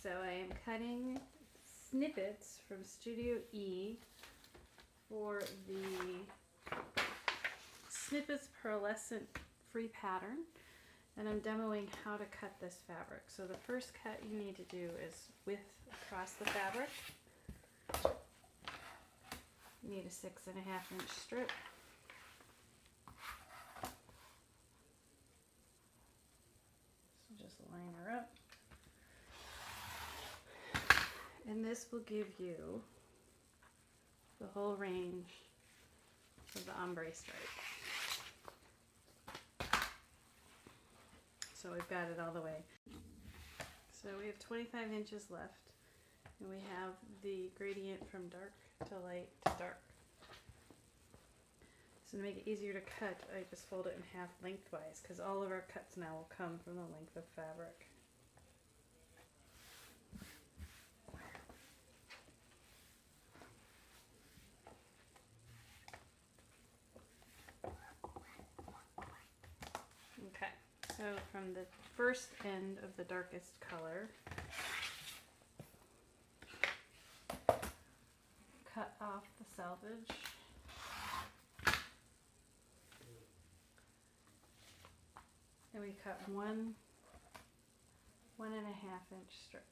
So I am cutting snippets from Studioe for the Snippets pearlescent free pattern, and I'm demoing how to cut this fabric. So the first cut you need to do is width across the fabric. You need a 6.5-inch strip. So just line her up. And this will give you the whole range of the ombre stripe. So we've got it all the way. So we have 25 inches left, and we have the gradient from dark to light to dark. So to make it easier to cut, I just fold it in half lengthwise, because all of our cuts now will come from the length of fabric. Okay, so from the first end of the darkest color, cut off the selvage. And we cut 1.5 inch strip,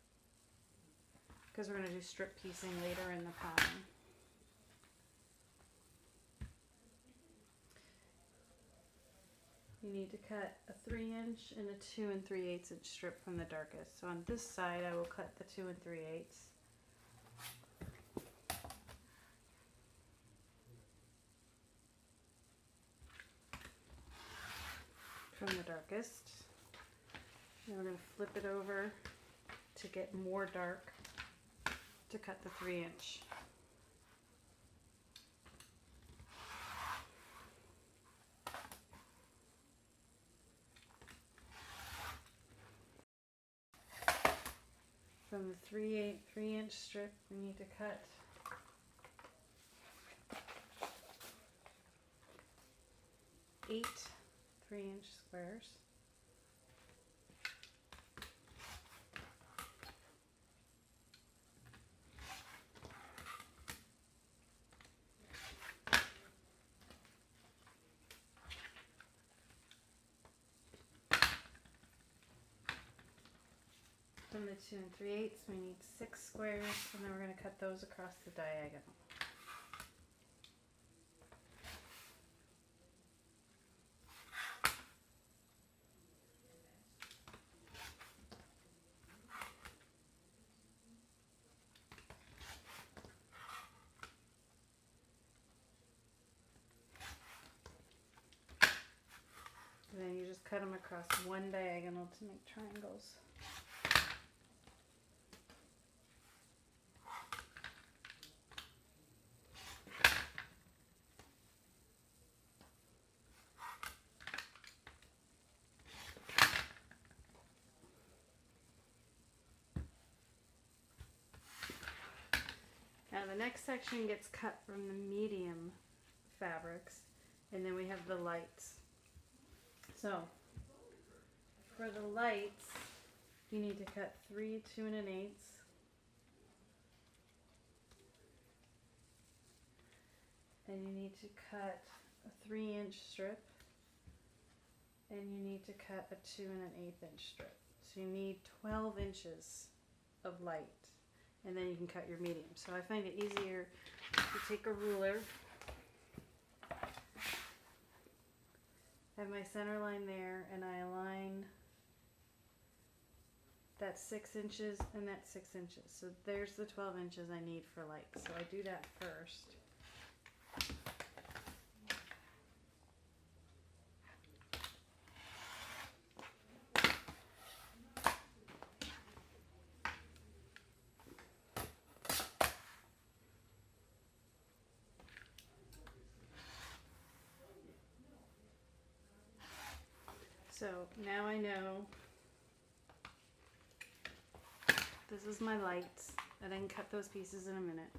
because we're going to do strip piecing later in the pattern. You need to cut a 3-inch and a 2 3/8 inch strip from the darkest. So on this side I will cut the 2 3/8. From the darkest. Then we're going to flip it over to get more dark to cut the 3-inch. From the 3-inch strip, we need to cut 8 3-inch squares. From the 2 3/8, we need 6 squares, and then we're going to cut those across the diagonal. And then you just cut them across one diagonal to make triangles. Now the next section gets cut from the medium fabrics, and then we have the lights. So for the lights, you need to cut 3 2 1/8, and you need to cut a 3-inch strip, and you need to cut a 2 1/8 inch strip. So you need 12 inches of light, and then you can cut your medium. So I find it easier to take a ruler, have my center line there, and I align that 6 inches and that 6 inches. So there's the 12 inches I need for light. So I do that first. So now I know this is my lights, and I can cut those pieces in a minute.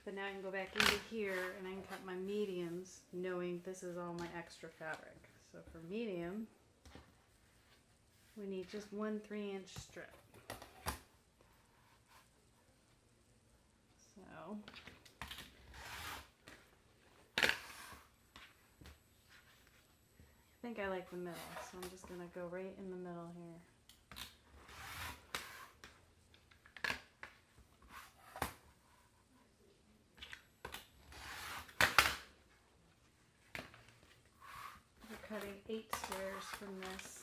But now I can go back into here and I can cut my mediums, knowing this is all my extra fabric. So for medium, we need just 1 3-inch strip. I think I like the middle, so I'm just going to go right in the middle here. We're cutting 8 squares from this.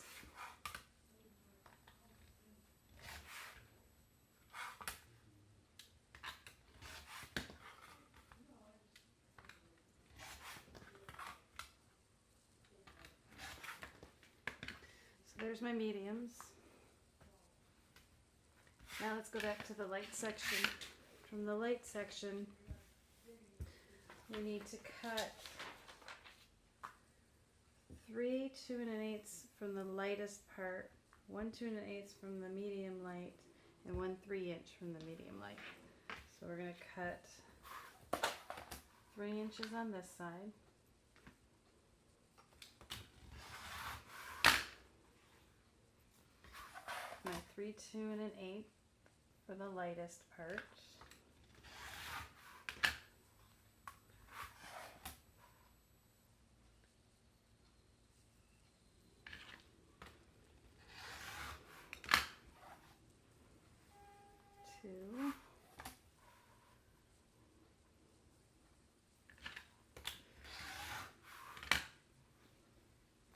There's my mediums. Now let's go back to the light section. From the light section, we need to cut 3 2 1/8 from the lightest part, 1 2 1/8 from the medium light, and 1 3" from the medium light. So we're going to cut 3 inches on this side. My 3 2 1/8 for the lightest part. Two.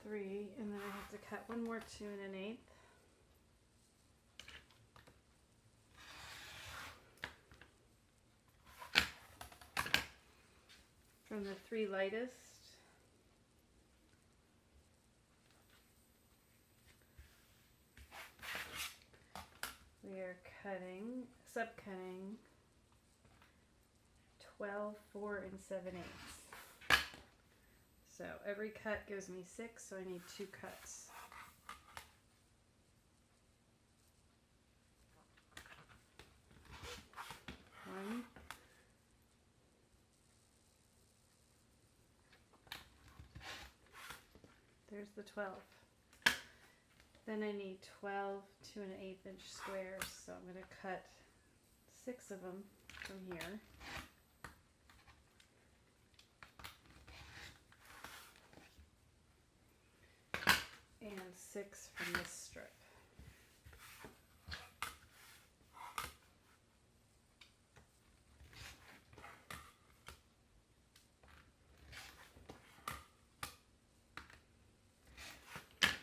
3, and then I have to cut one more 2 1/8. From the 3 lightest, we are subcutting 12 4 7/8. So every cut gives me 6, so I need 2 cuts. One. There's the 12. Then I need 12 2 1/8 squares, so I'm going to cut 6 of them from here. And 6 from this strip.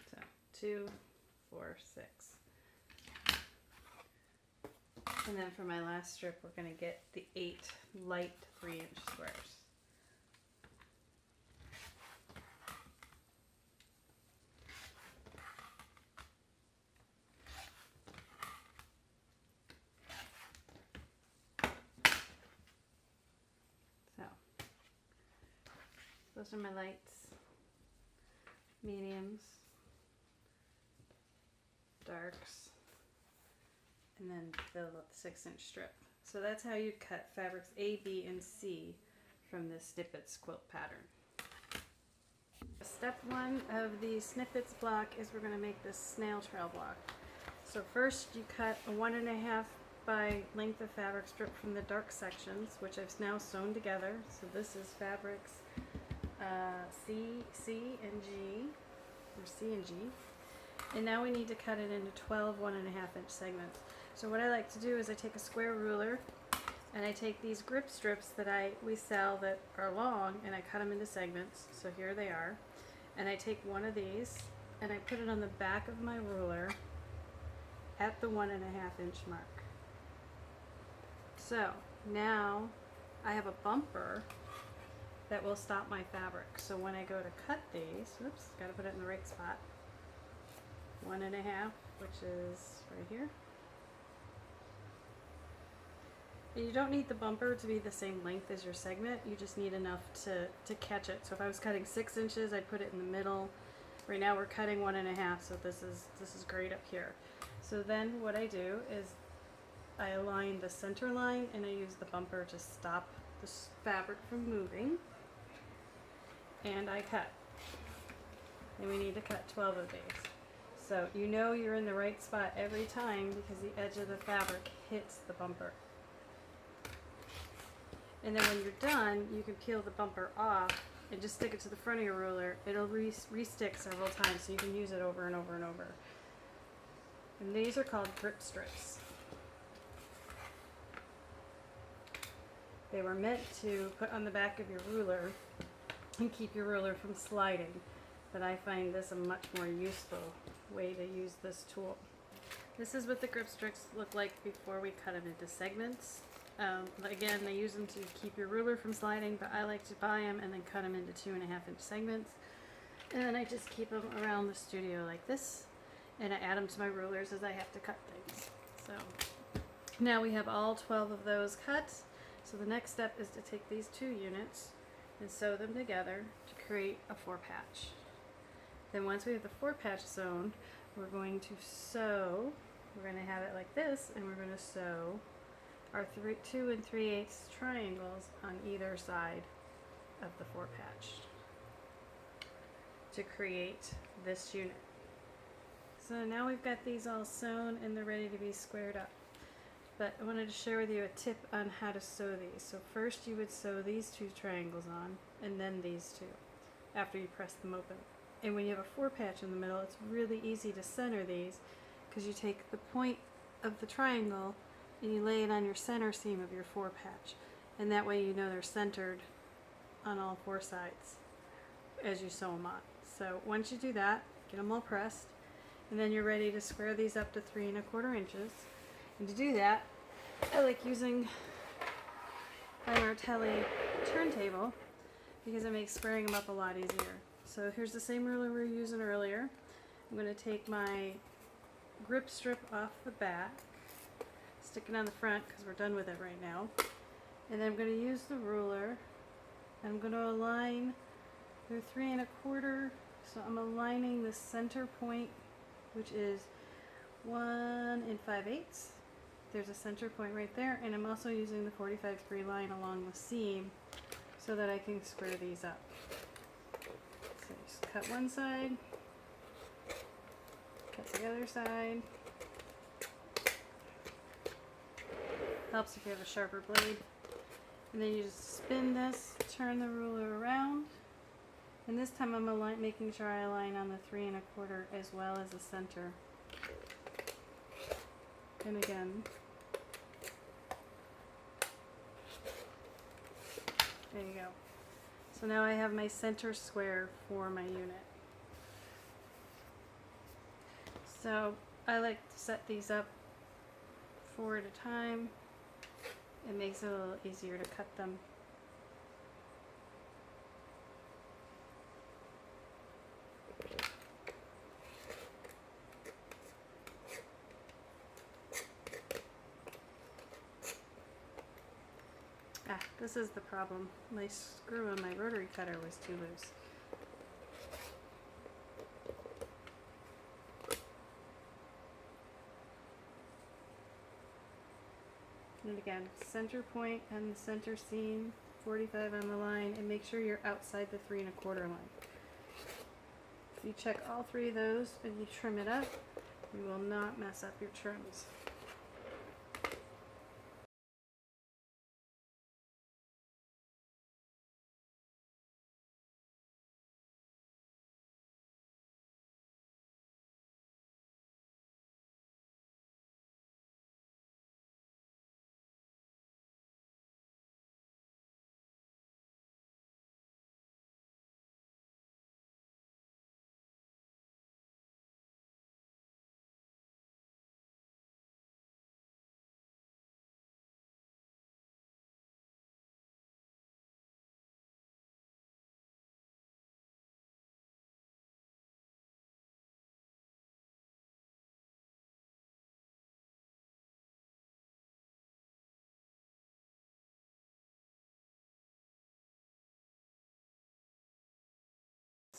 So 2 4 6. And then for my last strip, we're going to get the 8 light 3" squares. So those are my lights, mediums, darks, and then the 6" strip. So that's how you cut fabrics A, B, and C from this Snippets quilt pattern. Step 1 of the Snippets block is we're going to make this snail trail block. So first you cut a 1 1/2 by length of fabric strip from the dark sections, which I've now sewn together. So this is fabrics C and G, or C and G. And now we need to cut it into 12 1 1/2" segments. So what I like to do is I take a square ruler and I take these grip strips that we sell that are long, and I cut them into segments. So here they are. And I take one of these and I put it on the back of my ruler at the 1 1/2" mark. So now I have a bumper that will stop my fabric. So when I go to cut these, oops, got to put it in the right spot. 1 1/2, which is right here. You don't need the bumper to be the same length as your segment. You just need enough to catch it. So if I was cutting 6 inches, I'd put it in the middle. Right now we're cutting 1 1/2, so this is great up here. So then what I do is I align the center line and I use the bumper to stop the fabric from moving. And I cut. And we need to cut 12 of these. So you know you're in the right spot every time because the edge of the fabric hits the bumper. And then when you're done, you can peel the bumper off and just stick it to the front of your ruler. It'll re-stick several times, so you can use it over and over and over. And these are called grip strips. They were meant to put on the back of your ruler and keep your ruler from sliding, but I find this a much more useful way to use this tool. This is what the grip strips look like before we cut them into segments. Again, they use them to keep your ruler from sliding, but I like to buy them and then cut them into 2.5-inch segments. And then I just keep them around the studio like this, and I add them to my rulers as I have to cut things. So now we have all 12 of those cut. So the next step is to take these 2 units and sew them together to create a 4-patch. Then once we have the 4-patch sewn, we're going to sew. We're going to have it like this, and we're going to sew our 2 3/8 triangles on either side of the 4-patch to create this unit. So now we've got these all sewn and they're ready to be squared up. But I wanted to share with you a tip on how to sew these. So first you would sew these 2 triangles on, and then these 2 after you press them open. And when you have a 4-patch in the middle, it's really easy to center these, because you take the point of the triangle and you lay it on your center seam of your 4-patch, and that way you know they're centered on all 4 sides as you sew them on. So once you do that, get them all pressed, and then you're ready to square these up to 3 1/4 inches. And to do that, I like using my Martelli turntable because it makes squaring them up a lot easier. So here's the same ruler we were using earlier. I'm going to take my grip strip off the back, stick it on the front because we're done with it right now, and then I'm going to use the ruler, and I'm going to align the 3 1/4. So I'm aligning the center point, which is 1 5/8. There's a center point right there, and I'm also using the 45-degree line along the seam so that I can square these up. So just cut one side, cut the other side. Helps if you have a sharper blade. And then you just spin this, turn the ruler around, and this time I'm making sure I align on the 3 1/4 as well as the center. And again, there you go. So now I have my center square for my unit. So I like to set these up 4 at a time. It makes it a little easier to cut them. This is the problem. My screw on my rotary cutter was too loose. And again, center point and the center seam, 45 on the line, and make sure you're outside the 3 1/4 line. If you check all 3 of those and you trim it up, you will not mess up your trims.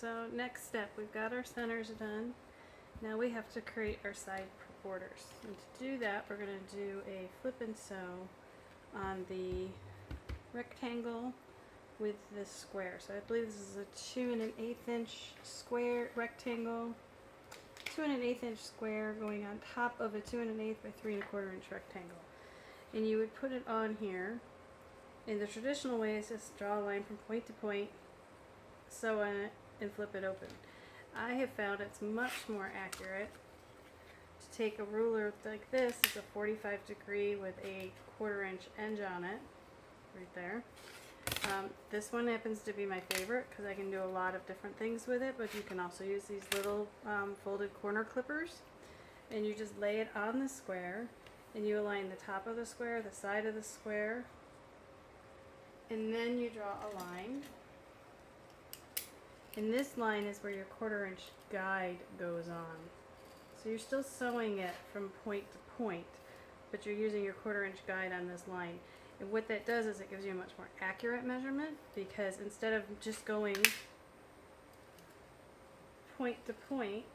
So next step, we've got our centers done. Now we have to create our side borders. And to do that, we're going to do a flip and sew on the rectangle with this square. So I believe this is a 2 1/8 inch square rectangle, 2 1/8 inch square going on top of a 2 1/8 by 3 1/4 inch rectangle. And you would put it on here, In the traditional way, is just draw a line from point to point, sew on it, and flip it open. I have found it's much more accurate to take a ruler like this. It's a 45 degree with a 1/4 inch edge on it, right there. This one happens to be my favorite because I can do a lot of different things with it, but you can also use these little folded corner clippers, and you just lay it on the square, and you align the top of the square, the side of the square, and then you draw a line. And this line is where your 1/4 inch guide goes on. So you're still sewing it from point to point, but you're using your 1/4 inch guide on this line. And what that does is it gives you a much more accurate measurement, because instead of just going point to point,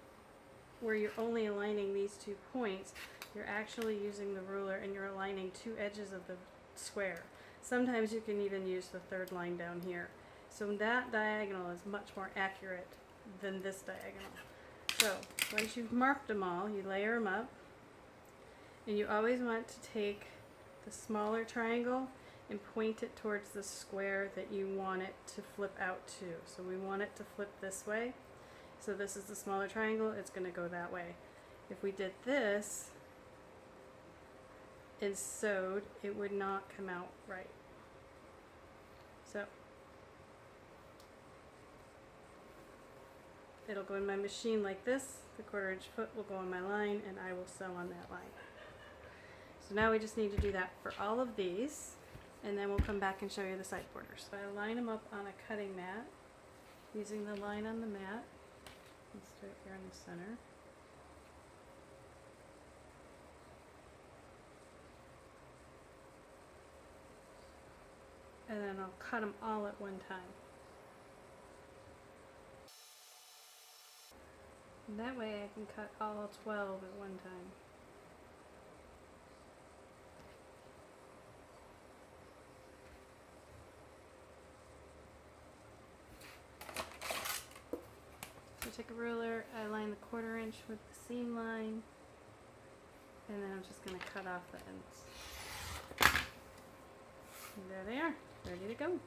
where you're only aligning these 2 points, you're actually using the ruler and you're aligning 2 edges of the square. Sometimes you can even use the 3rd line down here. So that diagonal is much more accurate than this diagonal. So once you've marked them all, you layer them up, and you always want to take the smaller triangle and point it towards the square that you want it to flip out to. So we want it to flip this way. So this is the smaller triangle, it's going to go that way. If we did this and sewed, it would not come out right. So it'll go in my machine like this. The 1/4 inch foot will go on my line, and I will sew on that line. So now we just need to do that for all of these, and then we'll come back and show you the side borders. So I line them up on a cutting mat, using the line on the mat. Let's do it here in the center. And then I'll cut them all at one time. And that way I can cut all 12 at one time. So take a ruler, I line the 1/4 inch with the seam line, and then I'm just going to cut off the ends. And there they are, ready to go.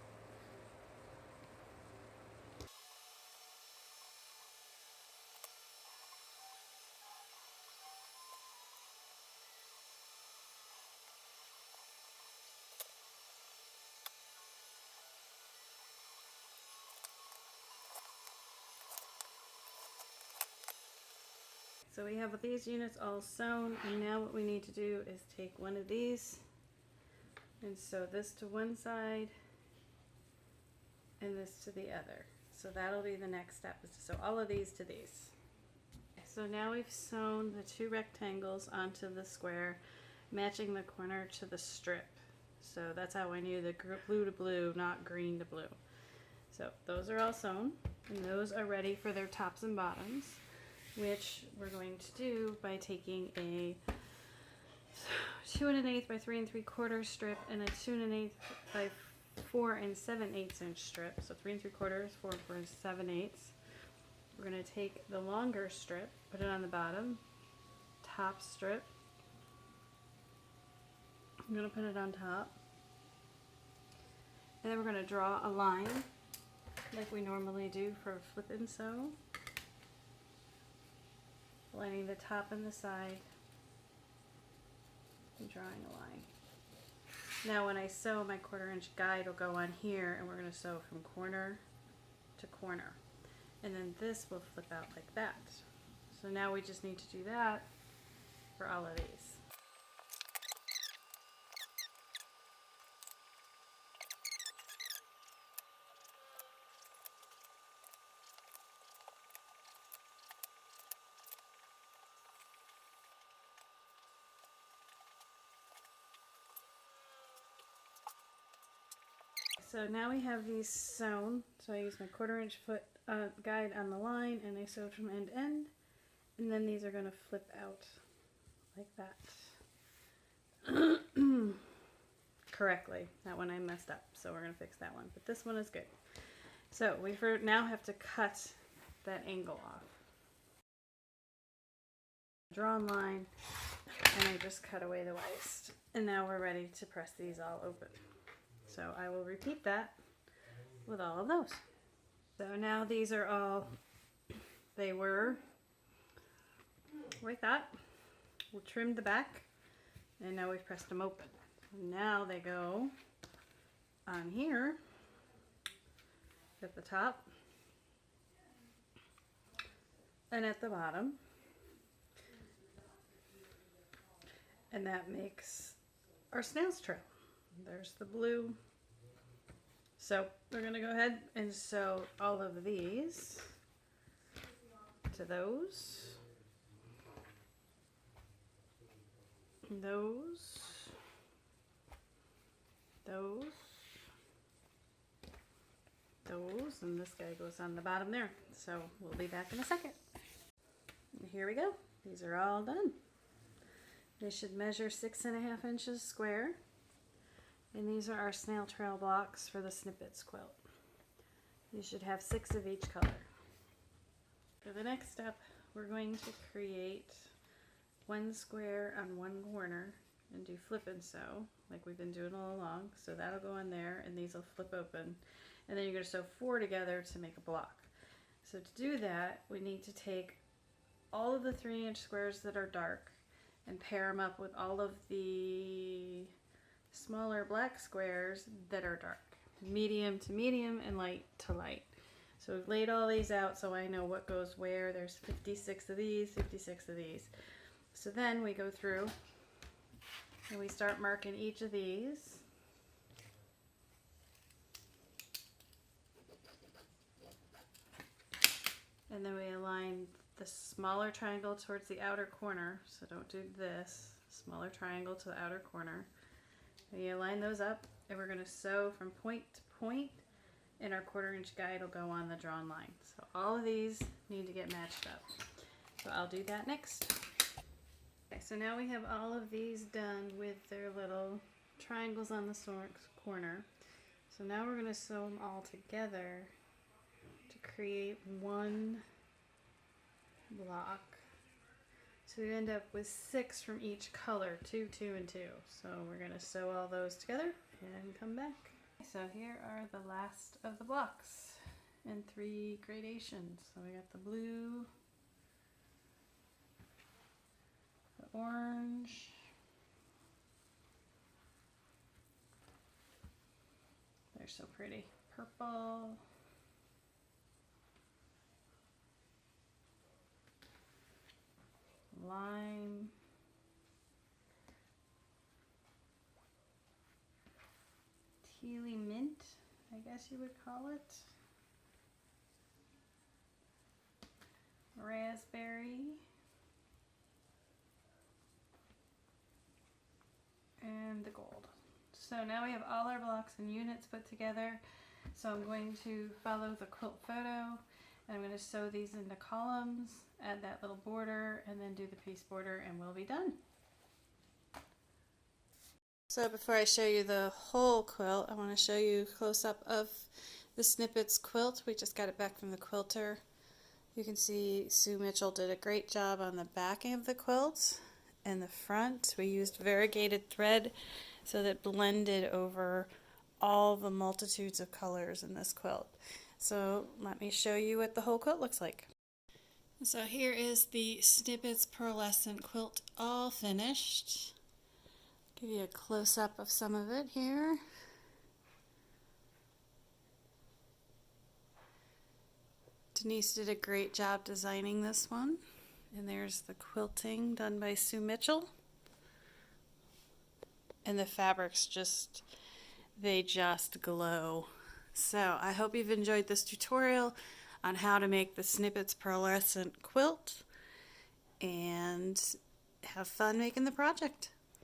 So we have these units all sewn, and now what we need to do is take one of these and sew this to one side and this to the other. So that'll be the next step, is to sew all of these to these. So now we've sewn the 2 rectangles onto the square, matching the corner to the strip. So that's how I knew the blue to blue, not green to blue. So those are all sewn, and those are ready for their tops and bottoms, which we're going to do by taking a 2 1/8 by 3 3/4 strip and a 2 1/8 by 4 7/8 inch strip. So 3 3/4, 4 7/8. We're going to take the longer strip, put it on the bottom, top strip. I'm going to put it on top, and then we're going to draw a line like we normally do for flip and sew, lining the top and the side and drawing a line. Now when I sew, my 1/4 inch guide will go on here, and we're going to sew from corner to corner, and then this will flip out like that. So now we just need to do that for all of these. So now we have these sewn. So I use my 1/4 inch foot guide on the line, and I sewed from end to end, and then these are going to flip out like that. Correctly. That one I messed up, so we're going to fix that one, but this one is good. So we now have to cut that angle off. Drawn line, and I just cut away the waste, and now we're ready to press these all open. So I will repeat that with all of those. So now these are all, they were like that. We'll trim the back, and now we've pressed them open. Now they go on here at the top and at the bottom, and that makes our snail's trail. There's the blue. So we're going to go ahead and sew all of these to those, those, and this guy goes on the bottom there. So we'll be back in a second. And here we go. These are all done. They should measure 6.5 inches square. And these are our snail trail blocks for the Snippets quilt. You should have 6 of each color. For the next step, we're going to create one square on one corner and do flip and sew like we've been doing all along. So that'll go in there and these will flip open. And then you're going to sew 4 together to make a block. So to do that, we need to take all of the 3-inch squares that are dark and pair them up with all of the smaller black squares that are dark. Medium to medium and light to light. So we've laid all these out so I know what goes where. There's 56 of these, 56 of these. So then we go through and we start marking each of these. And then we align the smaller triangle towards the outer corner. So don't do this. Smaller triangle to the outer corner. And you align those up, and we're going to sew from point to point, and our 1/4-inch guide will go on the drawn line. So all of these need to get matched up. So I'll do that next. Okay, so now we have all of these done with their little triangles on the corner. So now we're going to sew them all together to create one block. So we end up with 6 from each color, 2, 2, and 2. So we're going to sew all those together and come back. So here are the last of the blocks in 3 gradations. So we got the blue, the orange, they're so pretty, purple, lime, tealy mint, I guess you would call it, raspberry, and the gold. So now we have all our blocks and units put together. So I'm going to follow the quilt photo. I'm going to sew these into columns, add that little border, and then do the piece border, and we'll be done. So before I show you the whole quilt, I want to show you a close-up of the Snippets quilt. We just got it back from the quilter. You can see Sue Mitchell did a great job on the backing of the quilt and the front. We used variegated thread so that it blended over all the multitudes of colors in this quilt. So let me show you what the whole quilt looks like. So here is the Snippets pearlescent quilt all finished. Give you a close-up of some of it here. Denise did a great job designing this one. And there's the quilting done by Sue Mitchell. And the fabrics they just glow. So I hope you've enjoyed this tutorial on how to make the Snippets pearlescent quilt, and have fun making the project.